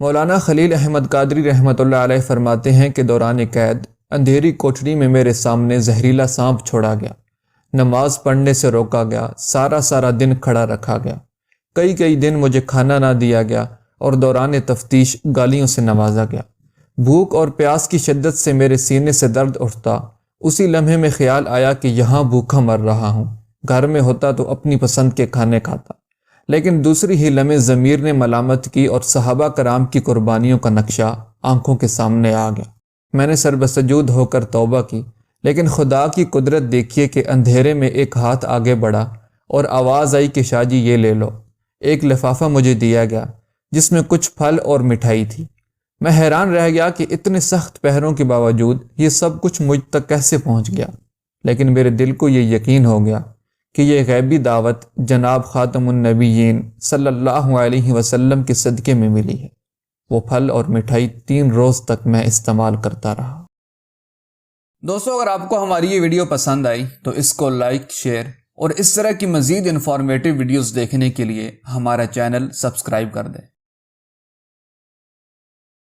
مولانا خلیل احمد قادری رحمۃ اللہ علیہ فرماتے ہیں کہ دوران قید اندھیری کوٹھری میں میرے سامنے زہریلا سانپ چھوڑا گیا، نماز پڑھنے سے روکا گیا، سارا دن کھڑا رکھا گیا، کئی دن مجھے کھانا نہ دیا گیا اور دوران تفتیش گالیوں سے نوازا گیا۔ بھوک اور پیاس کی شدت سے میرے سینے سے درد اٹھتا، اسی لمحے میں خیال آیا کہ یہاں بھوکا مر رہا ہوں، گھر میں ہوتا تو اپنی پسند کے کھانے کھاتا، لیکن دوسری ہی لمحے ضمیر نے ملامت کی اور صحابہ کرام کی قربانیوں کا نقشہ آنکھوں کے سامنے آ گیا۔ میں نے سر بسجود ہو کر توبہ کی، لیکن خدا کی قدرت دیکھیے کہ اندھیرے میں ایک ہاتھ آگے بڑھا اور آواز آئی کہ شاہ جی یہ لے لو۔ ایک لفافہ مجھے دیا گیا جس میں کچھ پھل اور مٹھائی تھی۔ میں حیران رہ گیا کہ اتنے سخت پہروں کے باوجود یہ سب کچھ مجھ تک کیسے پہنچ گیا، لیکن میرے دل کو یہ یقین ہو گیا کہ یہ غیبی دعوت جناب خاتم النبیین صلی اللہ علیہ وسلم کے صدقے میں ملی ہے۔ وہ پھل اور مٹھائی 3 روز تک میں استعمال کرتا رہا۔ دوستو، اگر آپ کو ہماری یہ ویڈیو پسند آئی تو اس کو لائک، شیئر اور اس طرح کی مزید انفارمیٹیو ویڈیوز دیکھنے کے لیے ہمارا چینل سبسکرائب کر دیں۔